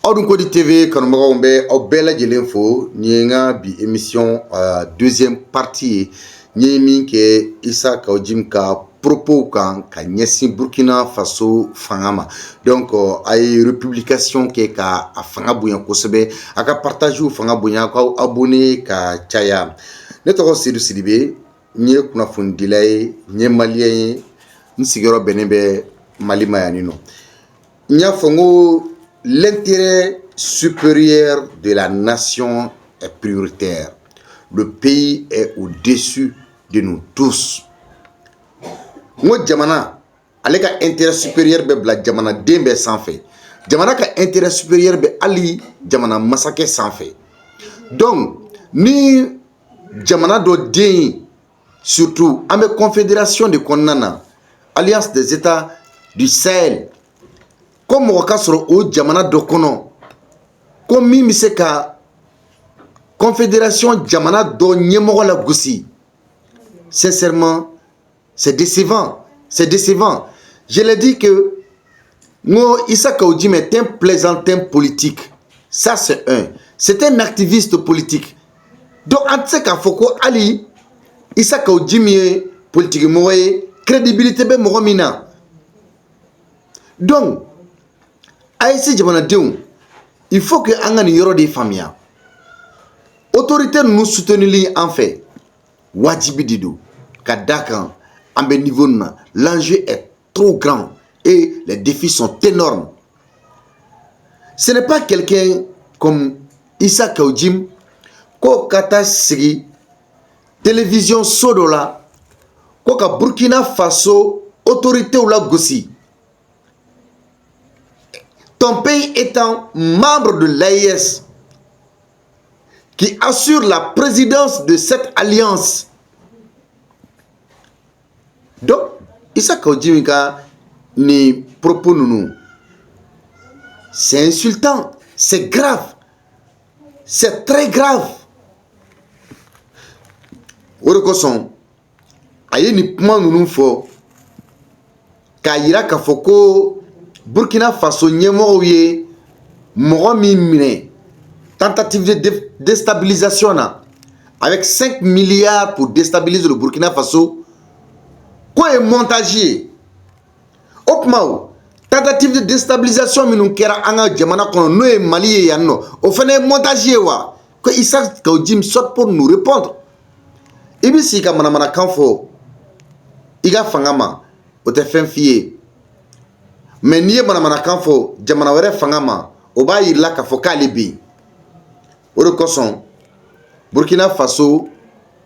Audun Kodi TV kanumagaw bɛ aw bɛɛ lajɛlen fo ni ye nka bi émission deuxième partie ni min kɛ Isa Kaojim ka propos kan ka ɲɛsin Burkina Faso fanga ma. Donc a ye republication kɛ ka a fanga bonya kosɛbɛ, a ka partage fanga bonya, k'aw abonné ka caya. Ne tɔgɔ Seydou Sidibe, n ye kunnafonidila ye, n ye malien ye, n sigiyɔrɔ bɛnnen bɛ Mali ma yan nɔ. N y'a fɔ n ko l'intérêt supérieur de la nation est prioritaire. Le pays est au-dessus de nous tous. Ngo jamana ale ka intérêt supérieur bɛ bila jamana den bɛɛ sanfɛ. Jamana ka intérêt supérieur bɛ hali jamana masakɛ sanfɛ. Donc ni jamana dɔ den, surtout an bɛ confédération de kɔnɔna na, alliance des états du Sahel, ko mɔgɔ ka sɔrɔ o jamana dɔ kɔnɔ ko min bɛ se ka confédération jamana dɔ ɲɛmɔgɔ la gosi. Sincèrement, c'est décevant. C'est décevant. Je l'ai dit que Isa Kaojim est un plaisantin politique. Ça, c'est un. C'est un activiste politique. Donc, on sait qu'à Foko Ali, Isa Kaojim est politique, crédibilité, donc, Aïssi Djamanadeum, il faut que Angani Yoro de Famia. Autorité nous soutenir en fait. Wajibididou, Kadakan, Ambe niveau, l'enjeu est trop grand et les défis sont énormes. Ce n'est pas quelqu'un comme Isa Kaojim, ko kata sigi, télévision Sodola, ko ka Burkina Faso, autorité ou la gossi. Ton pays étant membre de l'AES, qui assure la présidence de cette alliance. Donc, Isa Kaojim ni propos nous. C'est insultant, c'est grave, c'est très grave. Orekoson, aye ni puma nous fo, Kayira Kafoko, Burkina Faso ɲɛmɔgɔw ye mɔgɔ min minɛ tentative de déstabilisation na avec 5 milliards pour déstabiliser le Burkina Faso, ko ye montage ye. O kuma o tentative de déstabilisation minnu kɛra an ka jamana kɔnɔ n'o ye Mali ye yan nɔ, o fana ye montage ye wa? Ko Isa Kaojim saute pour nous répondre. I bɛ sigi ka manamanakan fɔ i ka fanga ma, o tɛ fɛn f'i ye. Mais n'i ye manamanakan fɔ jamana wɛrɛ fanga ma, o b'a yirala k'a fɔ k'ale bɛ yen. O de kosɔn Burkina Faso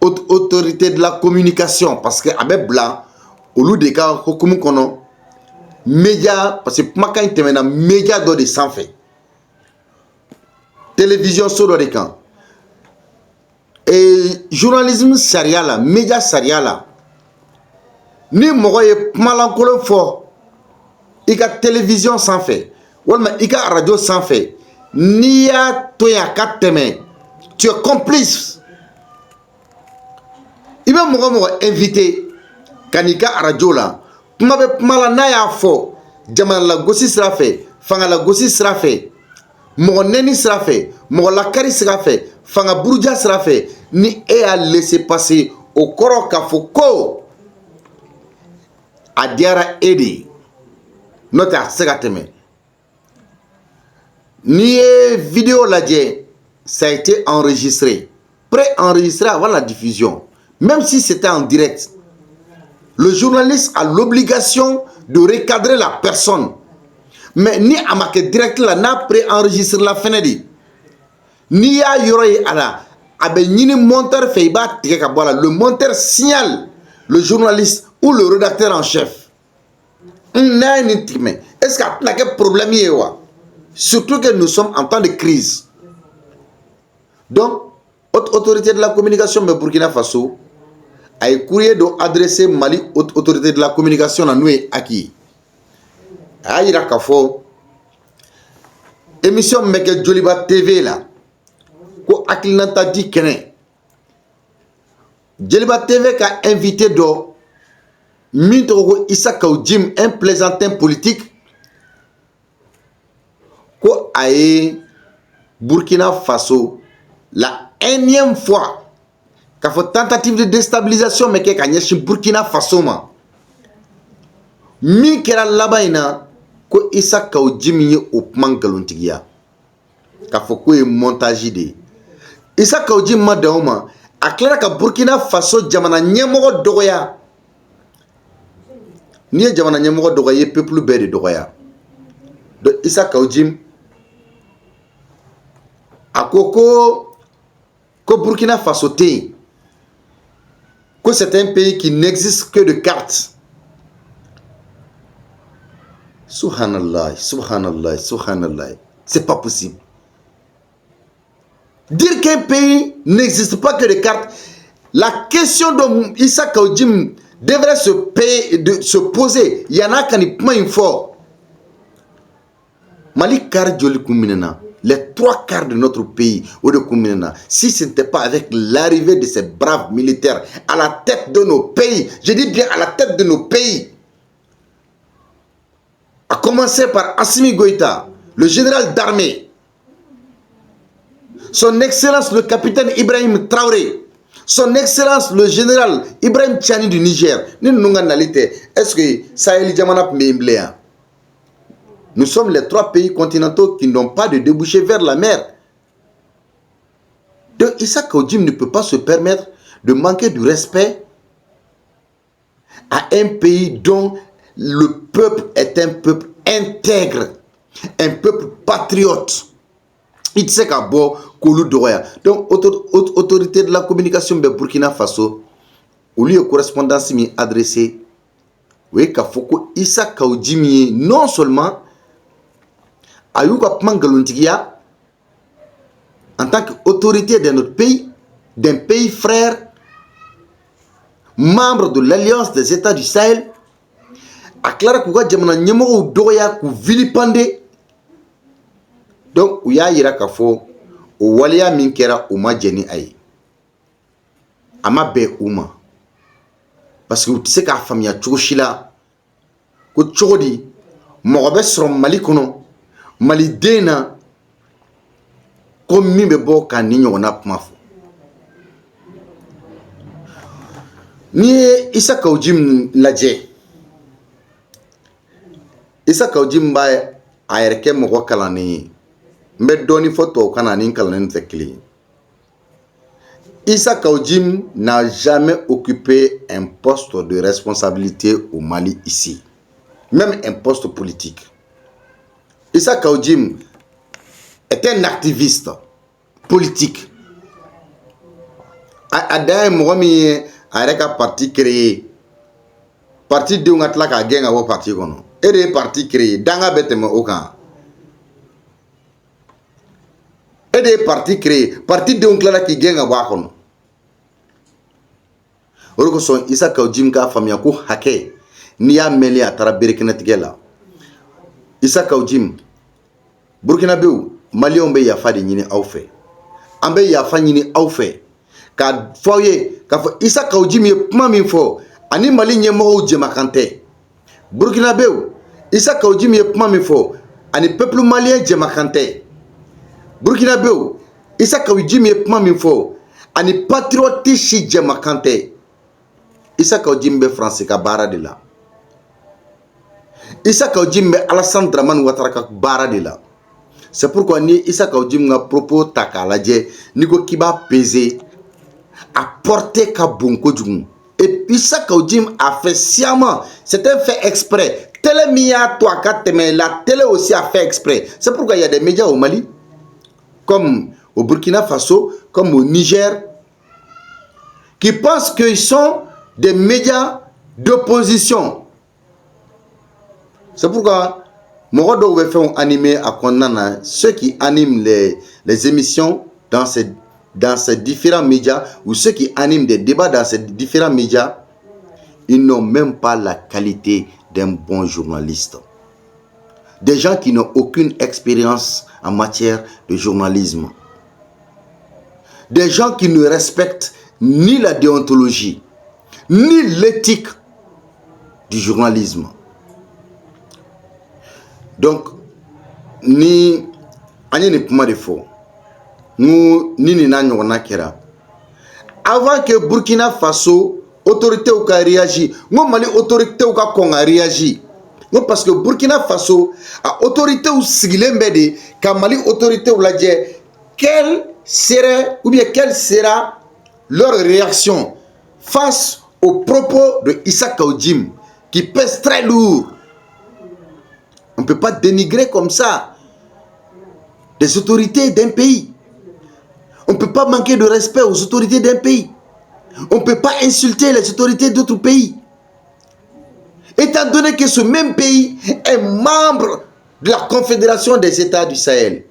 autorité de la communication, parce que a bɛ bila olu de ka hukumu kɔnɔ, média, parce que kumakan in tɛmɛna média dɔ de sanfɛ, télévision so dɔ de kan, et journalisme sariya la, média sariya la, ni mɔgɔ ye kumalankolon fɔ i ka télévision sanfɛ walima i ka radio sanfɛ, n'i y'a to yen a ka tɛmɛ, tu es complice. I bɛ mɔgɔ mɔgɔ invité ka n'i ka radio la, kuma bɛ kuma la n'a y'a fɔ jamana lagosi sira fɛ, fanga lagosi sira fɛ, mɔgɔ nɛni sira fɛ, mɔgɔ lakari sira fɛ, fanga buruja sira fɛ, ni e y'a laisser passer, o kɔrɔ k'a fɔ ko a diyara e de ye. N'o tɛ a tɛ se ka tɛmɛ. N'i ye vidéo lajɛ, ça a été enregistré, pré-enregistré avant la diffusion, même si c'était en direct. Le journaliste a l'obligation de recadrer la personne. Mais ni a marqué direct là, n'a pré-enregistré la fenêtre. Ni a yoro ye ala, a bɛ ɲini monteur fɛ, i b'a tigɛ ka bɔ la. Le monteur signale le journaliste ou le rédacteur en chef. Est-ce qu'il y a un problème? Surtout que nous sommes en temps de crise. Donc, autorité de la communication de Burkina Faso a un courrier adressé Mali, autorité de la communication à nous à qui? A y a kafo émission Meke Joliba TV là, ko aklinanta di kene. Joliba TV a invité do Mintogo Isa Kaojim, un plaisantin politique, ko aye Burkina Faso la énième fois qu'a fait tentative de déstabilisation mais que kanyeshin Burkina Faso ma mi kera labaina ko Issa Kaw Jim ye o kuma ngalontigiya k'a fɔ ko ye montage de Issa Kaw Jim ma dan o ma a tilara ka Burkina Faso jamana ɲɛmɔgɔ dɔgɔya n'i ye jamana ɲɛmɔgɔ dɔgɔya i ye peuple bɛɛ de dɔgɔya donc Issa Kaw Jim a ko Burkina Faso tɛ yen que c'est un pays qui n'existe que de cartes. Subhanallah, subhanallah, subhanallah. C'est pas possible. Dire qu'un pays n'existe pas que de cartes, la question dont Issa Kaw Jim devrait se poser, il y en a qui n'y point fort. Mali kar joli kuminena. Les 3/4 de notre pays, si ce n'était pas avec l'arrivée de ces braves militaires à la tête de nos pays, je dis bien à la tête de nos pays, à commencer par Assimi Goïta, le général d'armée, son excellence le capitaine Ibrahim Traoré, son excellence le général Ibrahim Tchani du Niger, est-ce que Sahel Djamana Mbléa? Nous sommes les 3 pays continentaux qui n'ont pas de débouché vers la mer. Donc Issa Kaw Jim ne peut pas se permettre de manquer du respect à un pays dont le peuple est un peuple intègre, un peuple patriote. Il sait qu'à bord, donc autorité de la communication de Burkina Faso, au lieu de correspondance adressée, oui, Kafoko Issa Kaw Jim non seulement Ayouka Mangaluntigia, en tant qu'autorité de notre pays, d'un pays frère, membre de l'Alliance des États du Sahel, a Clara Kouga Djamana Nyemo Doya Kou vilipande. Donc, Ouya Yira Kafo, ou Walia Minkera Ouma Djeni Aye. Ama Be Ouma. Parce que tu sais qu'à famille Tchouchila, que Tchoudi, Morabe Srom Malikono, Malidena comme mi be bo kan ni ɲɔgɔnna kuma fɔ n'i ye Issa Kaw Jim lajɛ Issa Kaw Jim b'a a yɛrɛ kɛ mɔgɔ kalannen ye n bɛ dɔɔni fɔ tubabukan na ani kalannen tɛ kelen ye Issa Kaw Jim n'a jamais occupé un poste de responsabilité au Mali ici, même un poste politique. Issa Kaw Jim est un activiste politique. A Mogomi a parti créé. Parti de Ungatla ka genga wo parti kono. Et des partis créés. Danga betema okan. Et des partis créés. Parti de Ungatla ki genga wa kono. Oroko son Issa Kaw Jim ka famia ko hake. Ni ya meli atara berekena tigela. Issa Kaw Jim Burkina Faso Maliens be yafa de ɲini aw fɛ an be yafa ɲini aw fɛ ka fɔ ye ka fɔ Issa Kaw Jim ye kuma min fɔ ani Mali ɲɛmɔgɔw jɛmakan tɛ Burkina Faso Issa Kaw Jim ye kuma min fɔ ani peuple malien jɛmakan tɛ Burkina Faso Issa Kaw Jim ye kuma min fɔ ani patriote si jɛmakan tɛ Issa Kaw Jim be France ka baara de la Issa Kaw Jim be Alassane Dramane Ouattara ka baara de la. C'est pourquoi ni Issa Kaw Jim a propos takalaje ni ko kiba peser a porter ka bonko djum. Et Issa Kaw Jim a fait sciemment, c'est un fait exprès. Télé mia toi quatre mais la télé aussi a fait exprès. C'est pourquoi il y a des médias au Mali comme au Burkina Faso, comme au Niger qui pensent qu'ils sont des médias d'opposition. C'est pourquoi Morodo veut faire animer à Konana ceux qui animent les émissions dans ces différents médias ou ceux qui animent des débats dans ces différents médias, ils n'ont même pas la qualité d'un bon journaliste. Des gens qui n'ont aucune expérience en matière de journalisme. Des gens qui ne respectent ni la déontologie, ni l'éthique du journalisme. Donc, ni Anye ni kuma de fo. Nous ni na ɲɔgɔnna kɛra. Avant que Burkina Faso autorité ou ka réagi, ngo Mali autorité ou ka kɔn ka réagi. Ngo parce que Burkina Faso a autorité ou sigilen bɛ de ka Mali autorité ou lajɛ quelle serait ou bien quelle sera leur réaction face aux propos de Issa Kaoudim qui pèse très lourd. On ne peut pas dénigrer comme ça les autorités d'un pays. On ne peut pas manquer de respect aux autorités d'un pays. On ne peut pas insulter les autorités d'autres pays. Étant donné que ce même pays est membre de la Confédération des États du Sahel.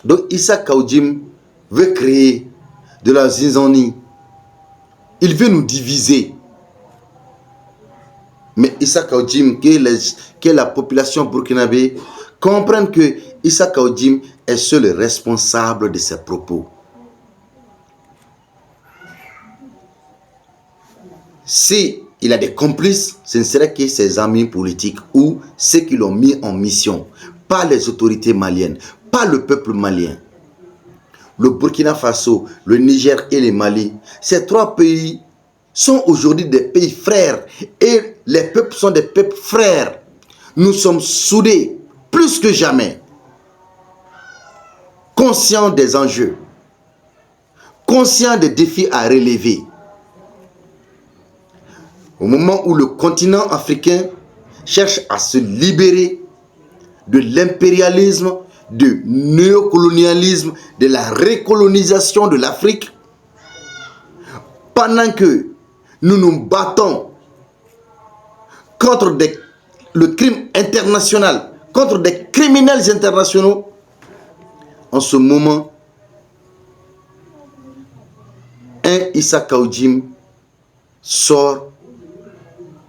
Donc Issa Kaoudim veut créer de la zizanie. Il veut nous diviser. Mais Issa Kaoudim, que la population burkinabé comprenne que Issa Kaoudim est seul responsable de ses propos. Si il a des complices, ce ne serait que ses amis politiques ou ceux qui l'ont mis en mission, pas les autorités maliennes, pas le peuple malien. Le Burkina Faso, le Niger et le Mali, ces trois pays sont aujourd'hui des pays frères et les peuples sont des peuples frères. Nous sommes soudés plus que jamais, conscients des enjeux, conscients des défis à relever. Au moment où le continent africain cherche à se libérer de l'impérialisme, du néocolonialisme, de la recolonisation de l'Afrique, pendant que nous nous battons contre le crime international, contre des criminels internationaux, en ce moment, un Issa Kaoudim sort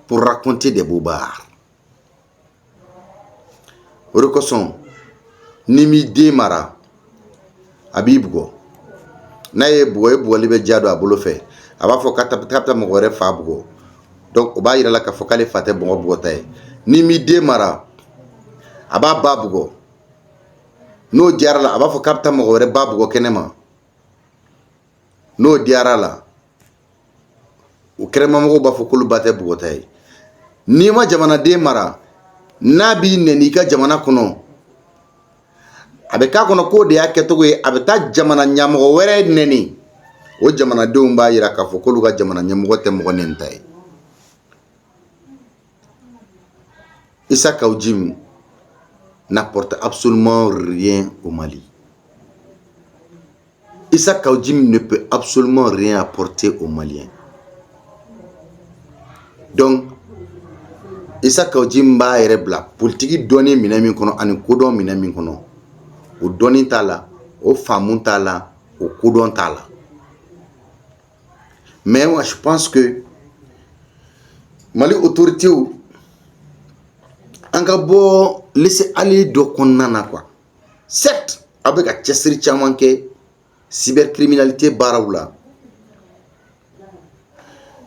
pour raconter des bobards. Rekoson, Nimi Demara, Abibgo, Naye Boé Boalibe Diado à Bolofe, Abafo Katapta Mogore Fabgo. Donc, Oba Irala Kafokale Fate Bongo Botae, Nimi Demara, Aba Babgo, No Diarala, Abafo Kapta Mogore Babgo Kenema, No Diarala, Ukremamogo Bafokulu Bate Botae. Nima jamana de mara nabi nenika jamana kono abeka kono ko de yaketogo abeta jamana nyamgo were neni o jamana de umba ira ka fokolu ga jamana nyamgo te mo nentai. Issa Kaoudim n'apporte absolument rien au Mali. Issa Kaoudim ne peut absolument rien apporter aux Maliens. Donc Issa Kaoudim ba yɛrɛ bila politique dɔnni minɛ min kɔnɔ ani kodɔn minɛ min kɔnɔ o dɔnni t'a la o faamu t'a la o kodɔn t'a la. Mais moi je pense que Mali autorité an ka bɔ laisser aller dɔ kɔnɔna na quoi. Certes a bɛ ka cɛsiri caman kɛ cybercriminalité baaraw la.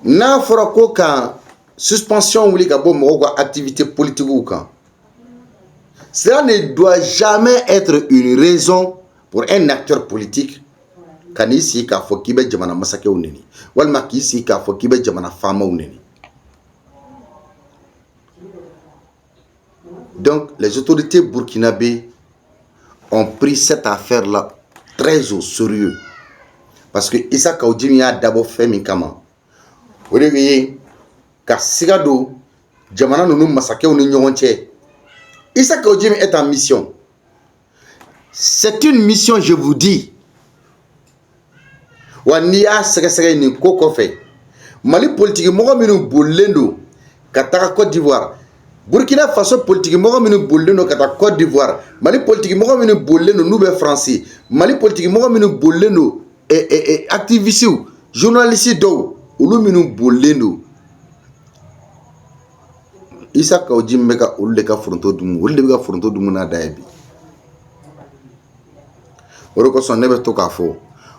N'a fɔra ko ka suspension ou activité politique ou quand. Cela ne doit jamais être une raison pour un acteur politique quand ici ka fo kibe jamana masake ou neni walma ki ici ka fo kibe jamana fama ou neni. Donc les autorités burkinabées ont pris cette affaire là très au sérieux parce que Issa Kaoudim a d'abord fait mikama. Vous voyez ka sigado jamana nunu masakew ni ɲɔgɔn cɛ. Issa Kaoudim est en mission. C'est une mission, je vous dis. Wa n'i y'a sɛgɛsɛgɛ nin ko kɔfɛ Mali politique mɔgɔ minnu bolilen don ka taga Côte d'Ivoire, Burkina Faso politique mɔgɔ minnu bolilen don ka taa Côte d'Ivoire, Mali politique mɔgɔ minnu bolilen don n'u bɛ France, Mali politique mɔgɔ minnu bolilen don activistes journalistes dɔw olu minnu bolilen don. Issa Kaoudim bɛ ka olu de ka foronto dun, olu de bɛ ka foronto dun n'a da ye bi. O de kosɔn ne bɛ to k'a fɔ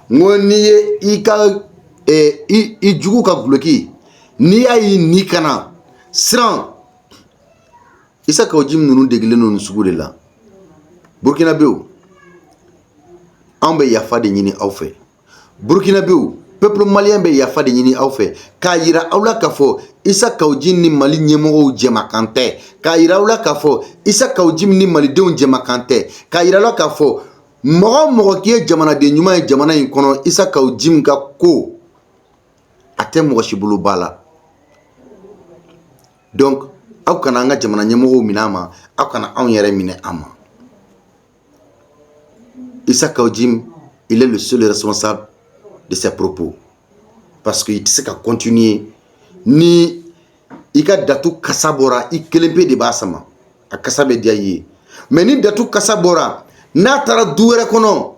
n ko n'i ye i ka i jugu ka guloki n'i y'a ye n'i kana siran Issa Kaoudim ninnu degilen don nin sugu de la. Burkinabéw an bɛ yafa de ɲini aw fɛ. Burkinabéw peuple malien bɛ yafa de ɲini aw fɛ k'a yira aw la k'a fɔ Issa Kaoudim ni Mali ɲɛmɔgɔw jɛmakan tɛ, k'a yira aw la k'a fɔ Issa Kaoudim ni malidenw jɛmakan tɛ, k'a yira aw la k'a fɔ mɔgɔ mɔgɔ k'i ye jamanaden ɲuman ye jamana in kɔnɔ Issa Kaoudim ka ko a tɛ mɔgɔ si bolo ba la. Donc aw kana an ka jamana ɲɛmɔgɔw minɛ a ma, aw kana anw yɛrɛ minɛ a ma. Issa Kaoudim, il est le seul responsable de ses propos. Parce qu'il tɛ se ka continuer ni i ka datu kasa bɔra i kelen pe de b'a sama. A kasa bɛ diya i ye. Mais ni datu kasa bɔra n'a taara du wɛrɛ kɔnɔ,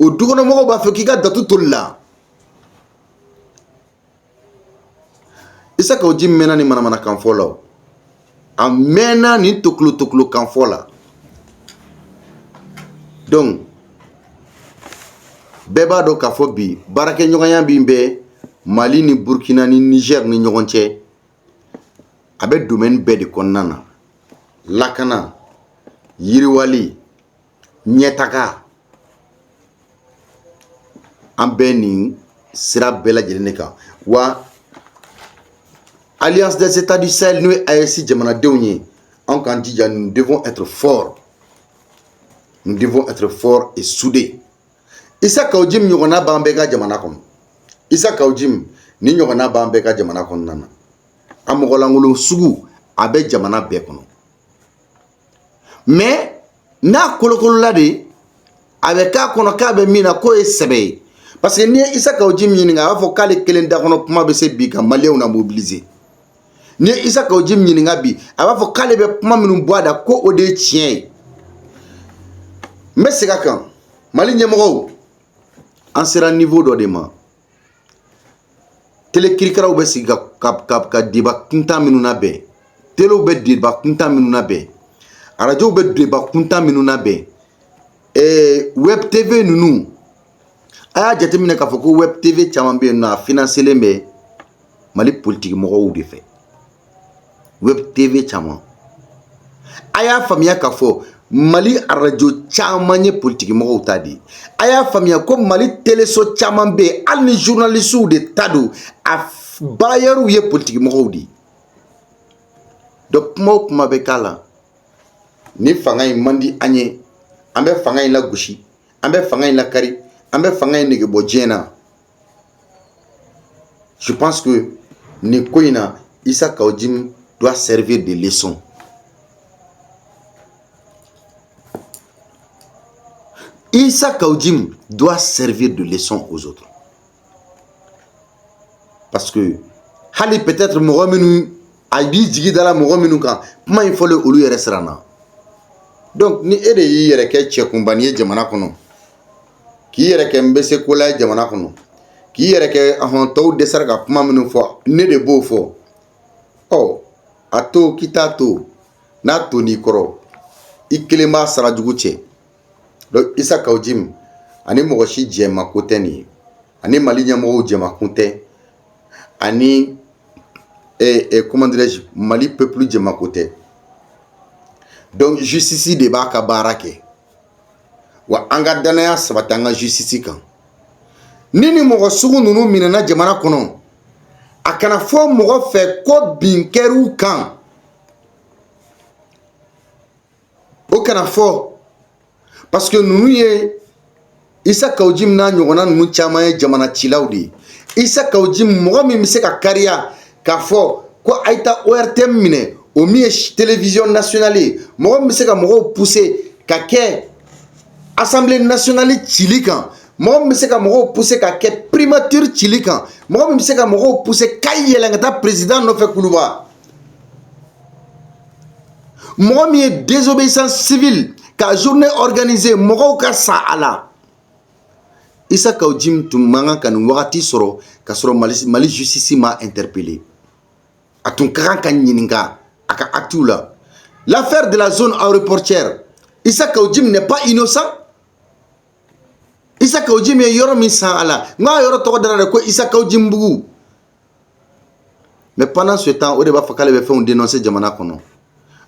o dukɔnɔmɔgɔw b'a fɛ k'i ka datu tolila. Issa Kaoudim mɛnna ni manamanakan fɔ la, a mɛnna ni tokolo-tokolokan fɔ la. Donc bɛɛ b'a dɔn k'a fɔ bi baarakɛɲɔgɔnya min bɛ Mali ni Burkina ni Niger ni ɲɔgɔn cɛ, a bɛ domaine bɛɛ de kɔnɔna na. Lakana, yiriwali, ɲɛtaga, an bɛ nin sira bɛɛ lajɛlen de kan. Wa Alliance des États du Sahel n'o ye AES jamanadenw ye, an k'an jija, nous devons être forts. Nous devons être forts et soudés. Issa Kaoudim ɲɔgɔnna b'an bɛɛ ka jamana kɔnɔ. Issa Kaoudim ni ɲɔgɔnna b'an bɛɛ ka jamana kɔnɔna na. A mɔgɔlankolon sugu a bɛ jamana bɛɛ kɔnɔ. Mais n'a kolokolola de, a bɛ k'a kɔnɔ k'a bɛ min na k'o ye sɛbɛ ye. Parce que n'i ye Issa Kaoudim ɲininka a b'a fɔ k'ale kelen da kɔnɔ kuma bɛ se bi ka maliyɛnw na mobiliser. N'i ye Issa Kaoudim ɲininka bi a b'a fɔ k'ale bɛ kuma minnu bɔ a da ko o de ye tiɲɛ ye. N bɛ segin a kan, Mali ɲɛmɔgɔw an sera niveau dɔ de ma. Télé kirikaraw bɛ sigi ka débat kuntan minnu labɛn, téléw bɛ débat kuntan minnu labɛn, radios bɛ débat kuntan minnu labɛn, web TV ninnu a y'a jateminɛ k'a fɔ ko web TV caman bɛ yen nɔ a financelen bɛ Mali politique mɔgɔw de fɛ. Web TV caman a y'a faamuya k'a fɔ Mali radio caman ye politique mɔgɔw ta de. A y'a faamuya ko Mali téléso caman bɛ yen hali ni journalistes de ta don a baayɛriw ye politique mɔgɔw de. Donc kuma o kuma bɛ k'a la ni fanga in man di an ye, an bɛ fanga in lagosi, an bɛ fanga in lakari, an bɛ fanga in nege bɔ diɲɛ na. Je pense que nin ko in na Issa Kaoudim doit servir de leçon. Issa Kaoudim doit servir de leçon aux autres. Parce que hali peut-être mɔgɔ minnu a b'i jigi dala mɔgɔ minnu kan kuma in fɔlen olu yɛrɛ siran na. Donc ni e de y'i yɛrɛ kɛ cɛkunbani ye jamana kɔnɔ, k'i yɛrɛ kɛ nbɛsekola ye jamana kɔnɔ, k'i yɛrɛ kɛ tɔw dɛsɛra ka kuma minnu fɔ ne de b'o fɔ. Ɔ a to k'i t'a to n'a to n'i kɔrɔ i kelen b'a sara jugu cɛ. Donc Issa Kaoudim ani mɔgɔ si jɛmako tɛ nin ye, ani Mali ɲɛmɔgɔw jɛmakun tɛ, ani comment dirais-je, Mali peuple jɛmako tɛ. Donc justice de b'a ka baara kɛ, wa an ka danaya sabati an ka justice kan. Ni ni mɔgɔ sugu ninnu minɛna jamana kɔnɔ, a kana fɔ mɔgɔ fɛ ko bin kɛr'u kan. O kana fɔ. Parce que nous ye Issa Kaoudim n'a ɲɔgɔnna ninnu caman ye jamana cilaw de ye. Issa Kaoudim mɔgɔ min bɛ se ka kariya k'a fɔ ko a ye taa ORTM minɛ o min ye télévision nationale ye, mɔgɔ min bɛ se ka mɔgɔw pousser ka kɛ assemblée nationale cili kan, mɔgɔ min bɛ se ka mɔgɔw pousser ka kɛ primature cili kan, mɔgɔ min bɛ se ka mɔgɔw pousser k'a yɛlɛn ka taa président nɔfɛ kuluba, mɔgɔ min ye désobéissance civile ka journée organisée mɔgɔw ka sa a la. Issa Kaoudim tun man kan ka nin wagati sɔrɔ ka sɔrɔ Mali justice m'a interpellé. A tun ka kan ka ɲininka a ka actes la. L'affaire de la zone aéroportière, Issa Kaoudim n'est pas innocent. Issa Kaoudim ye yɔrɔ min san a la, n ka yɔrɔ tɔgɔ dara de ko Issa Kaoudim bugu. Mais pendant ce temps o de b'a fɔ k'ale bɛ fɛnw dénoncer jamana kɔnɔ.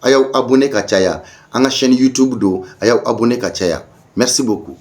A y'aw abonné ka caya, an ka chaîne YouTube don a y'aw abonné ka caya merci beaucoup